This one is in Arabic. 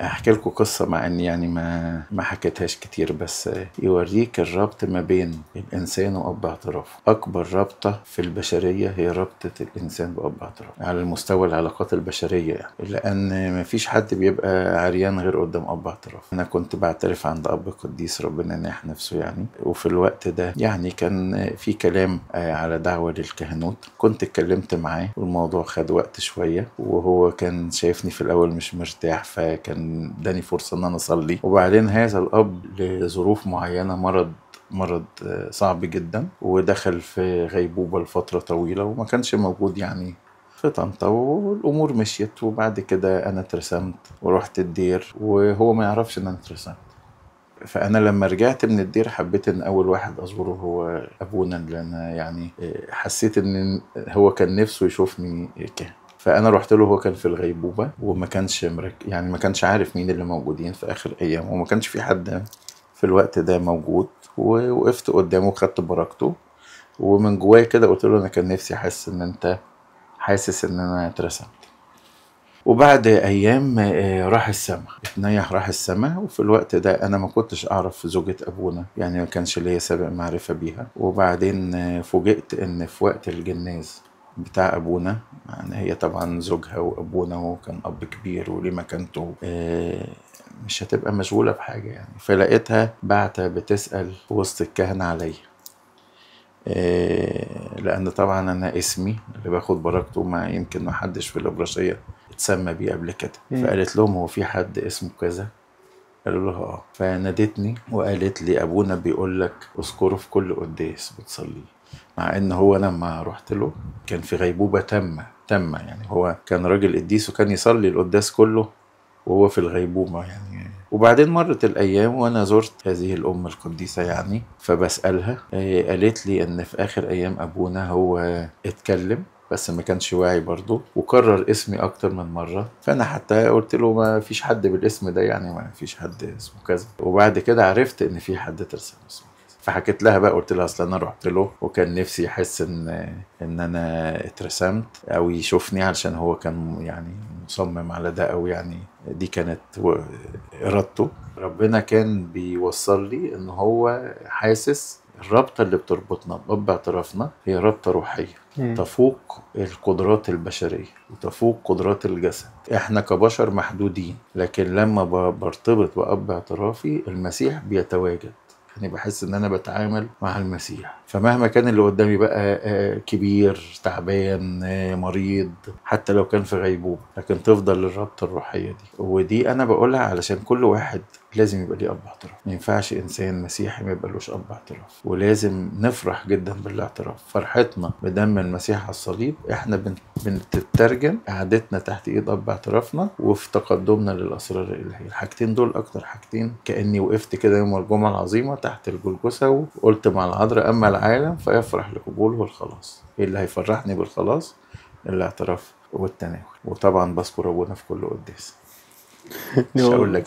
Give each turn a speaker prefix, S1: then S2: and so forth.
S1: احكي لكم قصة مع اني يعني ما حكيتهاش كتير، بس يوريك الربط ما بين الانسان واب اعترافه. اكبر رابطة في البشرية هي رابطة الانسان باب اعترافه على المستوى العلاقات البشرية، يعني لان مفيش حد بيبقى عريان غير قدام اب اعتراف. انا كنت بعترف عند اب قديس ربنا يناح نفسه يعني، وفي الوقت ده يعني كان في كلام على دعوة للكهنوت. كنت اتكلمت معاه والموضوع خد وقت شوية، وهو كان شايفني في الاول مش مرتاح، فكان اداني فرصة ان انا اصلي. وبعدين هذا الاب لظروف معينة مرض صعب جدا، ودخل في غيبوبة لفترة طويلة وما كانش موجود يعني في طنطا، والامور مشيت. وبعد كده انا اترسمت ورحت الدير، وهو ما يعرفش ان انا اترسمت. فانا لما رجعت من الدير حبيت ان اول واحد ازوره هو ابونا، لان يعني حسيت ان هو كان نفسه يشوفني كده. فانا رحت له، هو كان في الغيبوبه وما كانش يعني ما كانش عارف مين اللي موجودين في اخر ايام، وما كانش في حد في الوقت ده موجود. ووقفت قدامه وخدت بركته، ومن جوايا كده قلت له انا كان نفسي احس ان انت حاسس ان انا اترسمت. وبعد ايام راح السما، اتنيح راح السما. وفي الوقت ده انا ما كنتش اعرف زوجة ابونا، يعني ما كانش ليا سابق معرفة بيها. وبعدين فوجئت ان في وقت الجناز بتاع ابونا، يعني هي طبعا زوجها وابونا، هو كان اب كبير وليه مكانته، مش هتبقى مشغولة بحاجة يعني. فلقيتها بعتة بتسأل في وسط الكهنة عليا، لان طبعا انا اسمي اللي باخد بركته ما يمكن ما حدش في الابرشيه اتسمى بيه قبل كده. فقالت لهم هو في حد اسمه كذا؟ قالوا لها اه. فنادتني وقالت لي ابونا بيقول لك اذكره في كل قداس بتصلي. مع ان هو لما رحت له كان في غيبوبه تامه يعني. هو كان راجل قديس وكان يصلي القداس كله وهو في الغيبوبة يعني. وبعدين مرت الأيام وأنا زرت هذه الأم القديسة يعني، فبسألها قالت لي إن في آخر أيام أبونا هو اتكلم، بس ما كانش واعي برضه، وكرر اسمي أكتر من مرة. فأنا حتى قلت له ما فيش حد بالاسم ده، يعني ما فيش حد اسمه كذا. وبعد كده عرفت إن في حد ترسم اسمه. فحكيت لها بقى، قلت لها اصل انا رحت له وكان نفسي يحس ان انا اترسمت او يشوفني، علشان هو كان يعني مصمم على ده، او يعني دي كانت ارادته. ربنا كان بيوصل لي ان هو حاسس الرابطة اللي بتربطنا بأب اعترافنا هي رابطة روحية تفوق القدرات البشرية وتفوق قدرات الجسد. احنا كبشر محدودين، لكن لما برتبط بأب اعترافي المسيح بيتواجد، يعني بحس ان انا بتعامل مع المسيح. فمهما كان اللي قدامي بقى كبير تعبان مريض، حتى لو كان في غيبوبة، لكن تفضل الرابطة الروحية دي. ودي انا بقولها علشان كل واحد لازم يبقى ليه اب اعتراف. ما ينفعش انسان مسيحي ما يبقالوش اب اعتراف. ولازم نفرح جدا بالاعتراف. فرحتنا بدم المسيح على الصليب احنا بنترجم قعدتنا تحت ايد اب اعترافنا وفي تقدمنا للاسرار الالهيه. الحاجتين دول اكتر حاجتين كاني وقفت كده يوم الجمعه العظيمه تحت الجلجثه وقلت مع العذراء اما العالم فيفرح لقبوله الخلاص. ايه اللي هيفرحني بالخلاص؟ الاعتراف والتناول. وطبعا بذكر ابونا في كل قداس. مش هقول لك